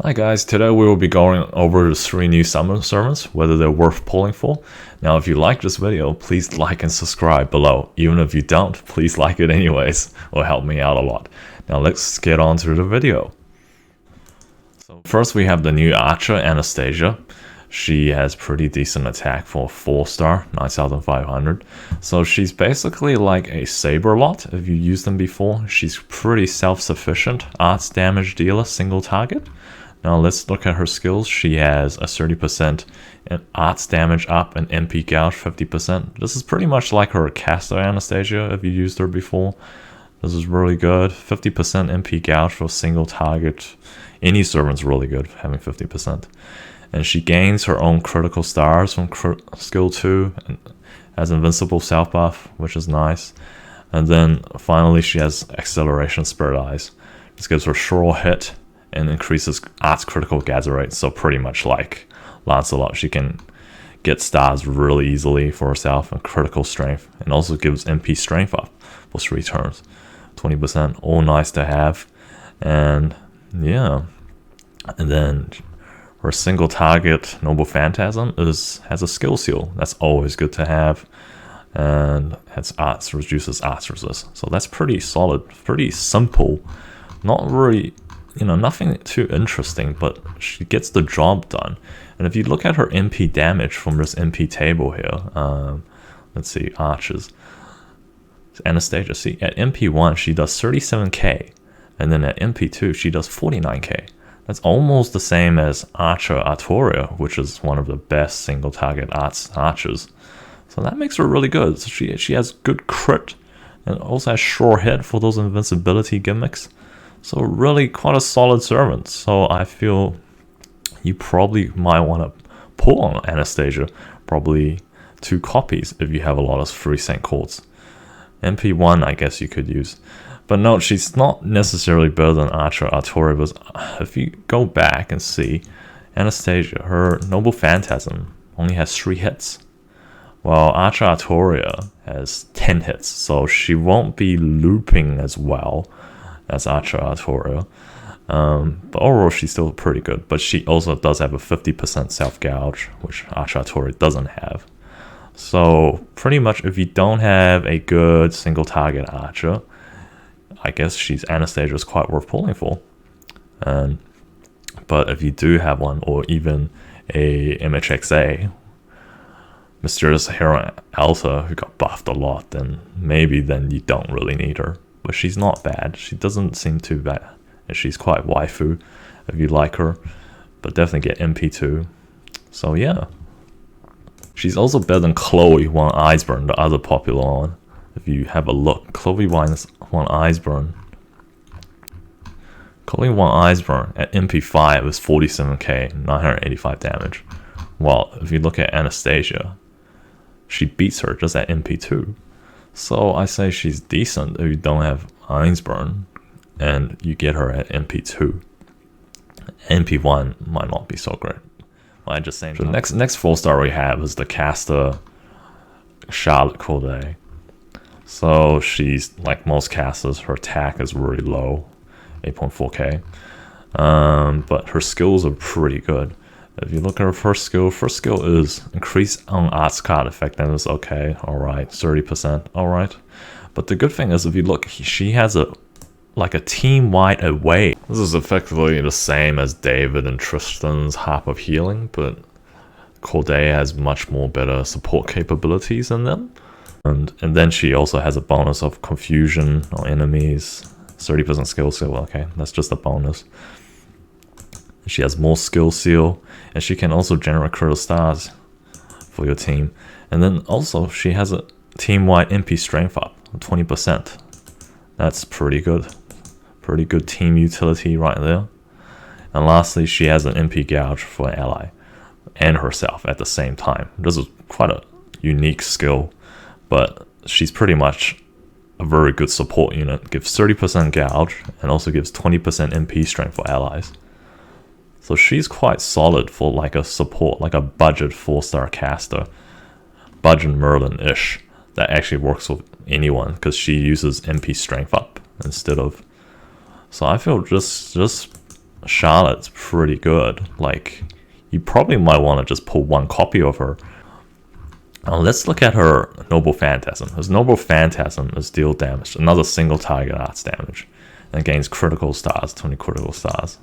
Hi guys, today we will be going over the 3 new summon servants, whether they're worth pulling for. Now if you like this video, please like and subscribe below. Even if you don't, please like it anyways, it will help me out a lot. Now let's get on to the video. So first we have the new Archer, Anastasia. She has pretty decent attack for 4-star, 9500. So she's basically like a saber lot if you used them before. She's pretty self-sufficient, arts damage dealer, single target. Now let's look at her skills. She has a 30% arts damage up and MP gouge 50%. This is pretty much like her caster Anastasia if you used her before. This is really good. 50% MP gouge for a single target. Any servant's really good having 50%. And she gains her own critical stars from skill 2 and has invincible self buff, which is nice. And then finally she has acceleration spirit eyes. This gives her sure hit and increases arts critical gather rate. So pretty much like Lancelot, she can get stars really easily for herself and critical strength, and also gives MP strength up for 3 turns. 20%, all nice to have. And yeah, and then her single target Noble Phantasm has a skill seal. That's always good to have, and has arts, reduces arts resist. So that's pretty solid, pretty simple. Not really, nothing too interesting, but she gets the job done. And if you look at her MP damage from this MP table here, let's see, Archers, Anastasia, see, at MP1 she does 37k, and then at MP2 she does 49k. That's almost the same as Archer Artoria, which is one of the best single target archers. So that makes her really good. So she has good crit, and also has sure hit for those invincibility gimmicks. So really quite a solid servant. So I feel you probably might want to pull on Anastasia, probably 2 copies if you have a lot of free St. Cords. MP1 I guess you could use. But no, she's not necessarily better than Archer Artoria, but if you go back and see, Anastasia, her Noble Phantasm only has 3 hits, while Archer Artoria has 10 hits, so she won't be looping as well as Archer Artoria. But overall she's still pretty good, but she also does have a 50% self gouge, which Archer Artoria doesn't have. So pretty much if you don't have a good single target archer, I guess Anastasia is quite worth pulling for. But if you do have one, or even a MHXA, Mysterious Hero Alta, who got buffed a lot, then maybe you don't really need her. But she's not bad. She doesn't seem too bad. And she's quite waifu if you like her. But definitely get MP2. So yeah. She's also better than Chloe One Iceburn, the other popular one. If you have a look, Chloe One Iceburn. Chloe One Iceburn at MP5 is 47k, 985 damage. While if you look at Anastasia, she beats her just at MP2. So I say she's decent if you don't have Iceburn, and you get her at MP2. MP1 might not be so great. Well, I just saying. The next 4-star we have is the caster Charlotte Corday. So she's like most casters, her attack is really low, 8.4k. But her skills are pretty good. If you look at her first skill is increase on arts card effectiveness. Okay, alright, 30%, alright. But the good thing is, if you look, she has a team-wide away. This is effectively the same as David and Tristan's Harp of Healing, but Corday has much more better support capabilities than them. And then she also has a bonus of confusion on enemies, 30% skill seal. Okay, that's just a bonus. She has more skill seal, and she can also generate critical stars for your team. And then also she has a team-wide MP strength up, 20%. That's pretty good. Pretty good team utility right there. And lastly, she has an MP gouge for an ally and herself at the same time. This is quite a unique skill, but she's pretty much a very good support unit. Gives 30% gouge and also gives 20% MP strength for allies. So she's quite solid for like a support, like a budget 4-star caster, budget Merlin-ish, that actually works with anyone because she uses MP strength up instead of. So I feel just Charlotte's pretty good. Like, you probably might want to just pull one copy of her. Now let's look at her Noble Phantasm. His Noble Phantasm is deal damage, another single target arts damage, and gains critical stars, 20 critical stars.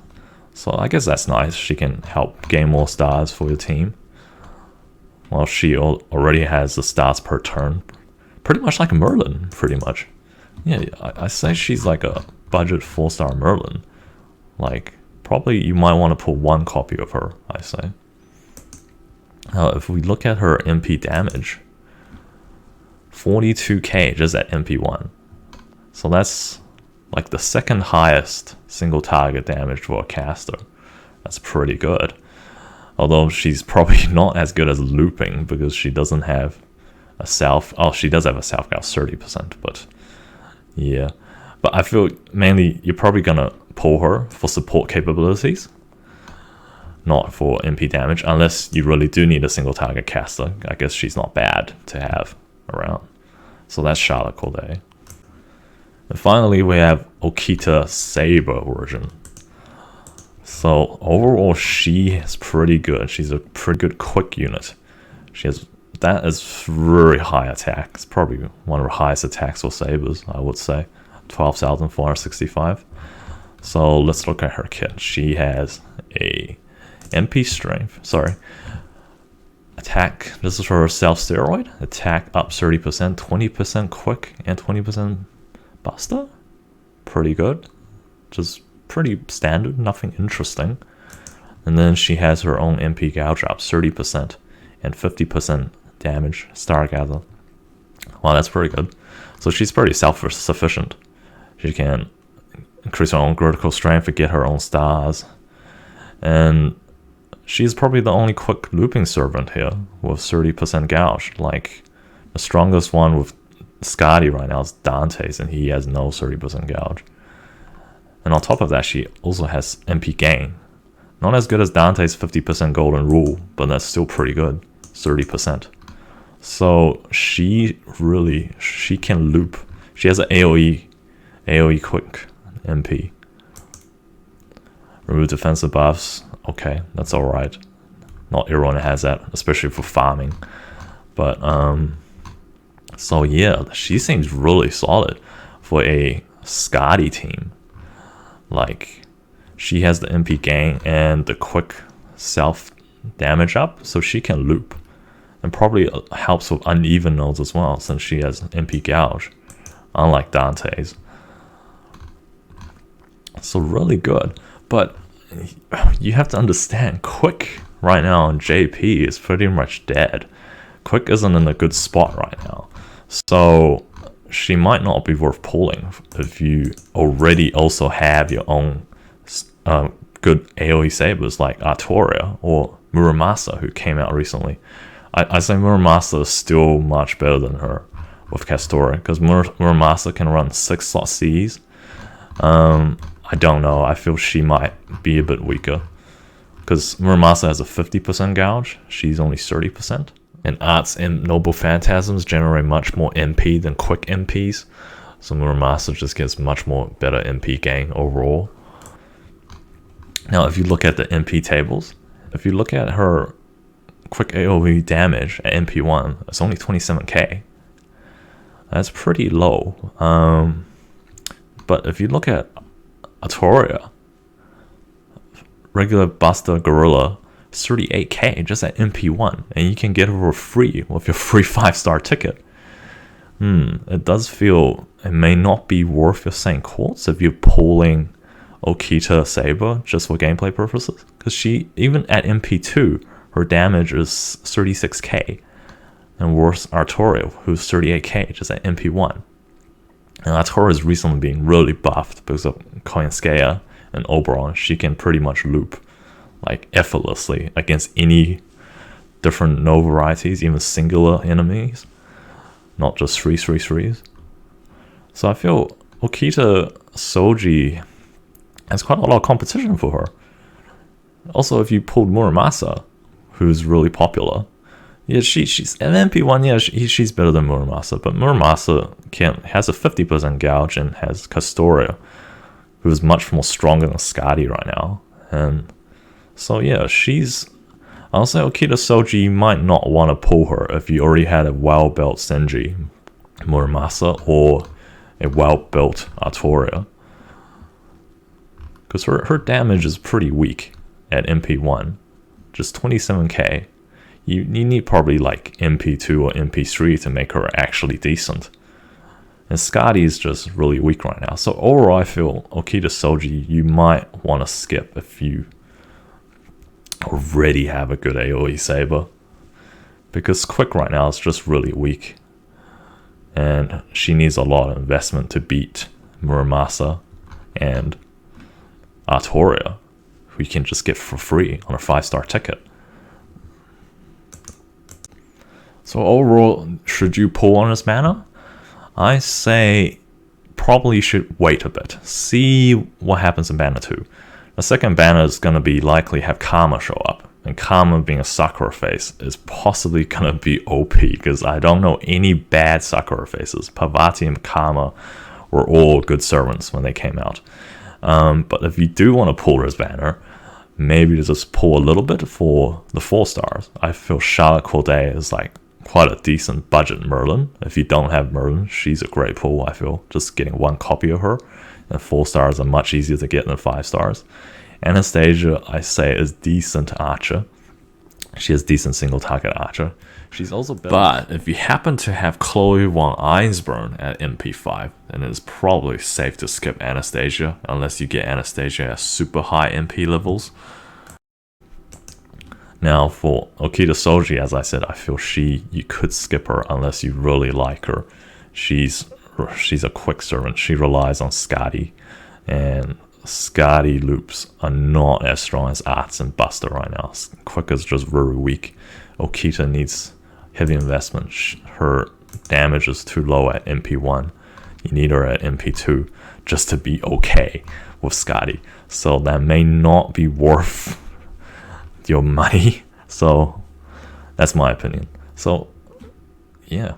So I guess that's nice. She can help gain more stars for your team. Well, she already has the stars per turn. Pretty much like Merlin, pretty much. Yeah, I say she's like a budget 4-star Merlin. Like, probably you might want to pull one copy of her, I say. Now, if we look at her MP damage, 42k just at MP1. So that's like the second highest single target damage for a caster. That's pretty good. Although she's probably not as good as looping because she doesn't have a self. Oh, she does have a self gauge 30%, but yeah. But I feel mainly you're probably gonna pull her for support capabilities, not for MP damage, unless you really do need a single target caster. I guess she's not bad to have around. So that's Charlotte Corday. And finally, we have Okita Saber version. So overall, she is pretty good. She's a pretty good quick unit. That is very high attack. It's probably one of the highest attacks for Sabers, I would say. 12,465. So let's look at her kit. She has a MP strength, attack, this is for her self-steroid, attack up 30%, 20% quick, and 20% buster. Pretty good. Just pretty standard, nothing interesting. And then she has her own MP gouge up 30% and 50% damage, star gather. Wow, that's pretty good. So she's pretty self-sufficient. She can increase her own critical strength to get her own stars. And she's probably the only quick looping servant here with 30% gouge. Like, the strongest one with Scotty right now is Dante's, and he has no 30% gouge. And on top of that, she also has MP gain. Not as good as Dante's 50% golden rule, but that's still pretty good, 30%. So she can loop. She has an AoE quick MP. Remove defensive buffs. Okay, that's alright. Not everyone has that, especially for farming. But so yeah, she seems really solid for a Scotty team. Like, she has the MP gain and the quick self damage up, so she can loop. And probably helps with uneven nodes as well, since she has MP gouge, unlike Dante's. So really good. But you have to understand, quick right now in JP is pretty much dead. Quick isn't in a good spot right now. So she might not be worth pulling if you already also have your own good AoE sabers like Artoria or Muramasa, who came out recently. I say Muramasa is still much better than her with Castoria, because Muramasa can run 6 slot Cs. I don't know, I feel she might be a bit weaker, because Muramasa has a 50% gouge, she's only 30%. And arts and Noble Phantasms generate much more MP than quick MPs, so Muramasa just gets much more better MP gain overall. Now if you look at the MP tables, if you look at her quick AoE damage at MP1, it's only 27k. That's pretty low. But if you look at Artoria, regular Buster Gorilla, 38k just at MP1, and you can get her for free with your free 5-star ticket. It does feel it may not be worth your St. Quartz if you're pulling Okita Saber just for gameplay purposes, because she, even at MP2, her damage is 36k, and worse Artoria, who's 38k just at MP1. And Artoria has recently been really buffed because of Koyanskaya and Oberon. She can pretty much loop like effortlessly against any different node varieties, even singular enemies, not just 3/3/3s. So I feel Okita Souji has quite a lot of competition for her. Also, if you pulled Muramasa, who's really popular, yeah, she's an MP1. Yeah, she's better than Muramasa, but Muramasa has a 50% gouge and has Castoria, who is much more stronger than Scotty right now. And so yeah, I'll say Okita Souji, you might not want to pull her if you already had a well-built Senji Muramasa or a well-built Artoria. Because her damage is pretty weak at MP1. Just 27k. You need probably like MP2 or MP3 to make her actually decent. And Scotty is just really weak right now. So overall, I feel Okita Souji, you might want to skip if you already have a good AoE saber. Because Quick right now is just really weak. And she needs a lot of investment to beat Muramasa and Artoria, who you can just get for free on a 5-star ticket. So overall, should you pull on this banner? I say probably you should wait a bit. See what happens in banner 2. The second banner is going to be likely have Karma show up. And Karma being a Sakura face is possibly going to be OP, because I don't know any bad Sakura faces. Parvati and Karma were all good servants when they came out. But if you do want to pull this banner, maybe just pull a little bit for the 4 stars. I feel Charlotte Corday is like quite a decent budget Merlin. If you don't have Merlin, she's a great pull, I feel. Just getting 1 copy of her. And 4 stars are much easier to get than 5 stars. Anastasia, I say, is decent archer. She has decent single target archer. She's also built. But if you happen to have Chloe von Einsburn at MP5, then it's probably safe to skip Anastasia, unless you get Anastasia at super high MP levels. Now for Okita Souji, as I said, I feel you could skip her unless you really like her. She's a quick servant. She relies on Scotty, and Scotty loops are not as strong as Arts and Buster right now. Quick is just very weak. Okita needs heavy investment. Her damage is too low at MP1. You need her at MP2 just to be okay with Scotty. So that may not be worth your money. So that's my opinion. So yeah.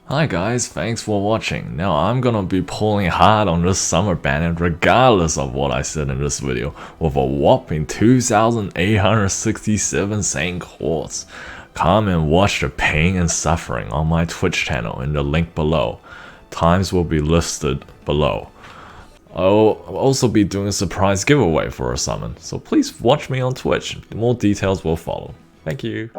Hi guys, thanks for watching. Now I'm gonna be pulling hard on this summer banner regardless of what I said in this video, with a whopping 2,867 Saint QUARTZ. Come and watch the pain and suffering on my Twitch channel in the link below. Times will be listed below. I'll also be doing a surprise giveaway for a summon, so please watch me on Twitch. More details will follow. Thank you.